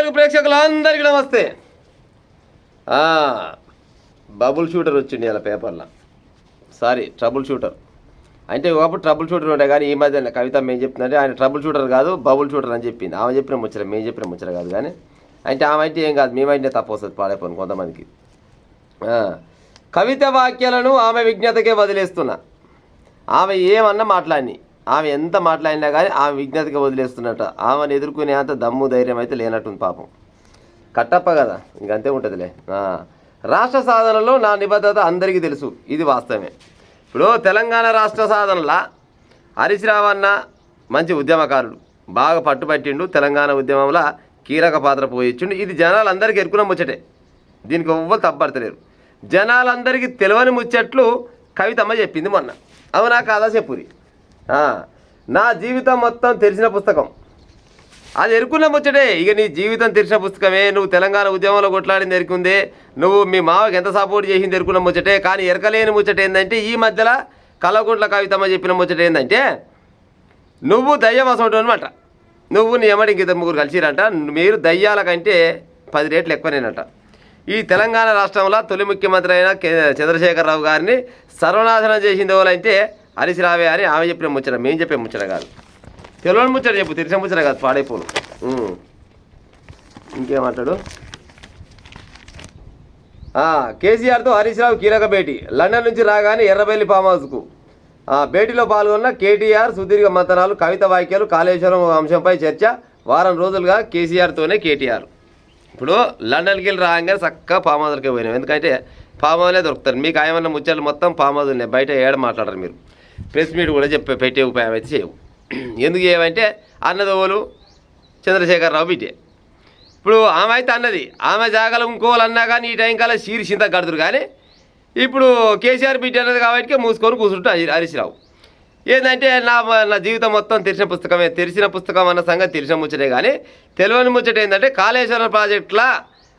తెలుగు ప్రేక్షకులందరికీ నమస్తే. Bubble shooter వచ్చింది ఇలా పేపర్లో. సారీ, ట్రబుల్ షూటర్ అంటే ఒకప్పుడు ట్రబుల్ షూటర్ ఉండే, కానీ ఈ మధ్య కవిత మేము చెప్తుందంటే ఆయన ట్రబుల్ షూటర్ కాదు బబుల్ షూటర్ అని చెప్పింది. ఆమె చెప్పిన ముచ్చట మేము చెప్పిన ముచ్చట కాదు, కానీ అంటే ఆమె అయితే ఏం కాదు, మేమైతే తప్పు వస్తుంది పాడైపోయింది కొంతమందికి. కవిత వాక్యాలను ఆమె విజ్ఞతకే వదిలేస్తున్నా. ఆమె ఏమన్నా మాట్లాడి, ఆమె ఎంత మాట్లాడినా కానీ ఆమె విజ్ఞతకి వదిలేస్తున్నట్ట. ఆమెను ఎదుర్కొనే అంత దమ్ము ధైర్యం అయితే లేనట్టుంది పాపం. కట్టప్ప కదా, ఇంకంతే ఉంటుందిలే. రాష్ట్ర సాధనలో నా నిబద్ధత అందరికీ తెలుసు, ఇది వాస్తవమే. ఇప్పుడు తెలంగాణ రాష్ట్ర సాధనలో హరీష్ రావు అన్న మంచి ఉద్యమకారుడు, బాగా పట్టుబట్టిండు, తెలంగాణ ఉద్యమంలో కీలక పాత్ర పోయించిండు. ఇది జనాలందరికీ ఎరుకున్న ముచ్చటే, దీనికి ఎవ్వరు తప్పడతలేరు. జనాలందరికీ తెలియని ముచ్చట్లు కవితమ్మ చెప్పింది మొన్న. అవునా కాదా చెప్పురి. నా జీవితం మొత్తం తెరిచిన పుస్తకం, అది ఎరుకున్న ముచ్చటే. ఇక నీ జీవితం తెరిచిన పుస్తకమే. నువ్వు తెలంగాణ ఉద్యమంలో కొట్లాడింది ఎరుకుందే, నువ్వు మీ మావకి ఎంత సపోర్ట్ చేసింది ఎరుకున్న ముచ్చటే. కానీ ఎరకలేని ముచ్చట ఏంటంటే, ఈ మధ్యలో కల్వకుంట్ల కవితమ్మ చెప్పిన ముచ్చట ఏంటంటే, నువ్వు దయ్యం అసోటు అనమాట. నువ్వు నీ ఎమ్మడి ఇంక ముగ్గురు కలిసిరంట, మీరు దయ్యాల కంటే 10 రెట్లు ఎక్కువనేనట. ఈ తెలంగాణ రాష్ట్రంలో తొలి ముఖ్యమంత్రి అయిన చంద్రశేఖరరావు గారిని సర్వనాశనం చేసింది ఎవరంటే హరీష్ రావే అని ఆమె చెప్పిన ముచ్చట, మేము చెప్పే ముచ్చట కాదు. తెలియని ముచ్చట చెప్పు, తెలిసిన ముచ్చట కాదు, పాడైపోను. ఇంకేమంటాడు. కేసీఆర్తో హరీష్ రావు కీలక భేటీ. లండన్ నుంచి రాగానే ఎర్రబెల్లి ఫామ్ హౌస్కు. భేటీలో పాల్గొన్న కేటీఆర్ సుదీర్ఘ మంతనాలు, కవిత వాక్యాలు, కాళేశ్వరం అంశంపై చర్చ. వారం రోజులుగా కేసీఆర్తోనే కేటీఆర్. ఇప్పుడు లండన్కి వెళ్ళి రాగానే చక్కగా ఫామ్ హౌస్కే పోయినాం, ఎందుకంటే ఫామ్ హౌస్లే దొరుకుతారు. మీకు ఆయమన్న ముచ్చట్లు మొత్తం ఫామ్ హౌస్ ఉన్నాయి, బయట ఏడ మాట్లాడరు. మీరు ప్రెస్ మీట్ కూడా పెట్టే ఉపాయం అయితే చేయవు. ఎందుకు ఏమంటే అన్నదోలు చంద్రశేఖరరావు బిడ్డే. ఇప్పుడు ఆమె అయితే అన్నది, ఆమె జాగాలు ఇంకోళ్ళు అన్నా కానీ ఈ టైం కాలం సీరి చింత కడుతురు. కానీ ఇప్పుడు కేసీఆర్ బిడ్డ అన్నది కాబట్టి మూసుకొని కూర్చుంటూ హరీష్ రావు. ఏంటంటే నా జీవితం మొత్తం తెరిచిన పుస్తకమే. తెరిచిన పుస్తకం అన్న సంగతి తెలిసిన ముచ్చటే, కానీ తెలియని ముచ్చట ఏంటంటే కాళేశ్వరం ప్రాజెక్టులో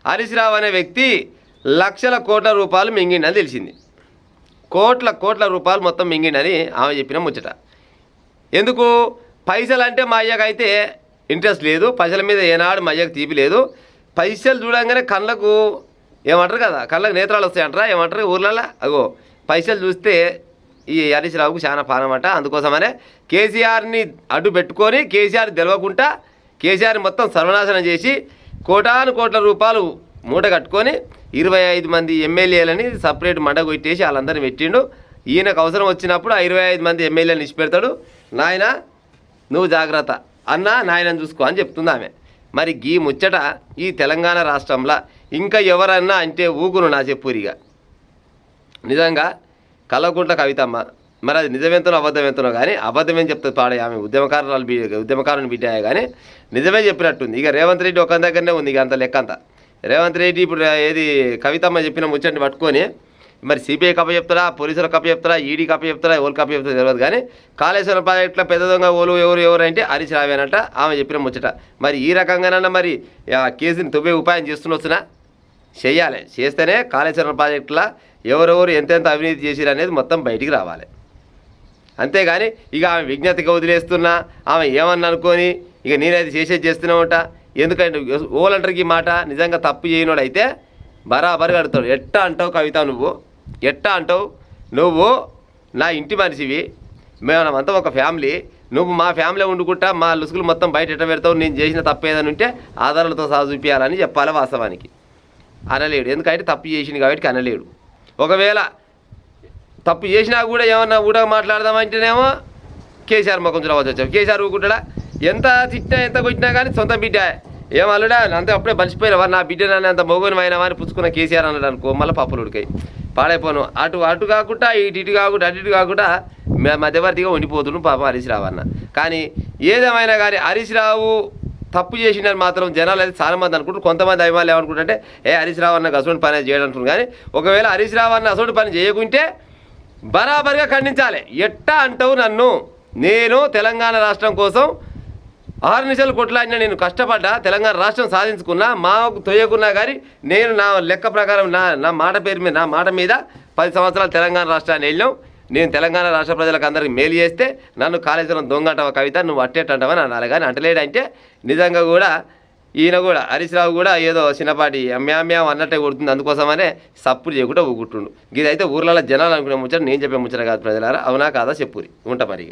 హరీష్ రావు అనే వ్యక్తి లక్షల కోట్ల రూపాయలు మింగిండని తెలిసింది. కోట్ల రూపాయలు మొత్తం మింగిండని ఆమె చెప్పిన ముచ్చట. ఎందుకు? పైసలు అంటే మా అయ్యకైతే ఇంట్రెస్ట్ లేదు, పైసల మీద ఏనాడు మా అయ్యకు తీపి లేదు. పైసలు చూడంగానే కళ్ళకు ఏమంటారు కదా, కళ్ళకు నేత్రాలు వస్తాయంటారా ఏమంటారు ఊర్లలో. అగో పైసలు చూస్తే ఈ హరీష్ రావుకు చాలా పానమాట. అందుకోసమనే కేసీఆర్ని అడ్డు పెట్టుకొని, కేసీఆర్ తెలవకుండా కేసీఆర్ మొత్తం సర్వనాశనం చేసి కోట్ల రూపాయలు మూట కట్టుకొని 25 మంది ఎమ్మెల్యేలని సపరేట్ మండ కొట్టేసి వాళ్ళందరినీ పెట్టిండు. ఈయనకు అవసరం వచ్చినప్పుడు 25 మంది ఎమ్మెల్యేలను ఇచ్చిపెడతాడు. నాయన నువ్వు జాగ్రత్త అన్న, నాయనని చూసుకో అని చెప్తుంది ఆమె. మరి ఈ ముచ్చట ఈ తెలంగాణ రాష్ట్రంలో ఇంకా ఎవరన్నా అంటే ఊగును నా చెప్పురిగా. నిజంగా కల్వకుంట్ల కవితమ్మ మరి అది నిజమెంతనో అబద్ధమెంతనో, కానీ అబద్ధమేం చెప్తుంది పాడే. ఆమె ఉద్యమకారుని బిడ్డాయే, కానీ నిజమే చెప్పినట్టుంది. ఇక రేవంత్ రెడ్డి ఒక దగ్గరనే ఉంది, ఇక అంత లెక్క అంతా. రేవంత్ రెడ్డి ఇప్పుడు ఏది కవితమ్మ చెప్పిన ముచ్చటిని పట్టుకొని మరి సిబిఐ కప్ప చెప్తారా, పోలీసుల కప్ప చెప్తారా, ఈడీ కప్ప చెప్తారా, ఎవరు కప్ప చెప్తారా తెలియదు. కానీ కాళేశ్వరం ప్రాజెక్టులో పెద్ద దొంగ ఎవరు అంటే హరీష్ రావేనంట ఆమె చెప్పిన ముచ్చట. మరి ఈ రకంగానన్నా మరి కేసుని తువ్వే ఉపాయం చేస్తున్నా చేయాలి. చేస్తేనే కాళేశ్వరం ప్రాజెక్టులో ఎవరెవరు ఎంతెంత అవినీతి చేసిరు అనేది మొత్తం బయటికి రావాలి. అంతేగాని ఇక ఆమె విజ్ఞతగా వదిలేస్తున్నా, ఆమె ఏమన్నా అనుకొని ఇక నేనైతే చేసేది చేస్తున్నావుట. ఎందుకంటే ఓలంటరికి మాట నిజంగా తప్పు చేయనోడు అయితే బరాబరిగా అడుగుతాడు. ఎట్టా అంటావు కవిత, ఎట్టా అంటావు? నువ్వు నా ఇంటి మనిషివి, మేమంతా ఒక ఫ్యామిలీ, నువ్వు మా ఫ్యామిలీ వండుకుంటా మా లుసుగులు మొత్తం బయట ఎట్ట పెడతావు? నేను చేసిన తప్పు ఏదైనా ఉంటే ఆధారాలతో సహా చూపించాలని చెప్పాలి. వాస్తవానికి అనలేడు, ఎందుకంటే తప్పు చేసింది కాబట్టి అనలేడు. ఒకవేళ తప్పు చేసినా కూడా ఏమన్నా కూడా మాట్లాడదామంటేనేమో కేసీఆర్ ముఖం చూడవచ్చు వచ్చావు. కేసీఆర్ ఊకుంటాడా? ఎంత తిట్టినా ఎంత కొట్టినా కానీ సొంత బిడ్డ ఏం అల్లుడా అంతే అప్పుడే బలిసిపోయినా నా బిడ్డ నన్ను అంత మొగుని అయినామని పుచ్చుకున్న కేసీఆర్ అన్నాడు అనుకో, మళ్ళీ పప్పులు ఉడికాయి పాడైపోను. అటు కాకుండా ఇటు కాకుండా మధ్యవర్తిగా ఉండిపోతున్నాను పాపం హరీష్ రావు అన్న. కానీ ఏదేమైనా కానీ హరీష్ రావు తప్పు చేసిందని మాత్రం జనాలు అయితే చాలా మంది అనుకుంటారు. కొంతమంది అభిమానులు ఏమనుకుంటుంటే హరీష్ రావు అన్న అసోంటి పని చేయడం అంటున్నారు. కానీ ఒకవేళ హరీష్ రావు అన్న అసోంటి పని చేయకుంటే బరాబరిగా ఖండించాలి. ఎట్టా అంటావు నన్ను? నేను తెలంగాణ రాష్ట్రం కోసం 6 నిమిషాలు కొట్లాడినా, నేను కష్టపడ్డా, తెలంగాణ రాష్ట్రం సాధించుకున్నా, మాకు తొయ్యకున్నా. కానీ నేను నా లెక్క ప్రకారం నా మాట మీద 10 సంవత్సరాలు తెలంగాణ రాష్ట్రాన్ని వెళ్ళాం. నేను తెలంగాణ రాష్ట్ర ప్రజలకు అందరికీ మేలు చేస్తే నన్ను కాళేశ్వరం దొంగ అంటావా కవిత, నువ్వు అట్టేటంటావని అనాలి. కానీ అంటలేడంటే నిజంగా కూడా ఈయన కూడా హరీష్ రావు కూడా ఏదో చిన్నపాటి అమ్మామ్యాం అన్నట్టే కొడుతుంది, అందుకోసమనే సప్పుడు చేయకుండా ఊగుట్టుండు. ఇదైతే ఊర్లలో జనాలు అనుకునే ముచ్చట, నేను చెప్పే ముచ్చట కాదు ప్రజలారా. అవునా కాదా చెప్పురి. ఉంటా మరి.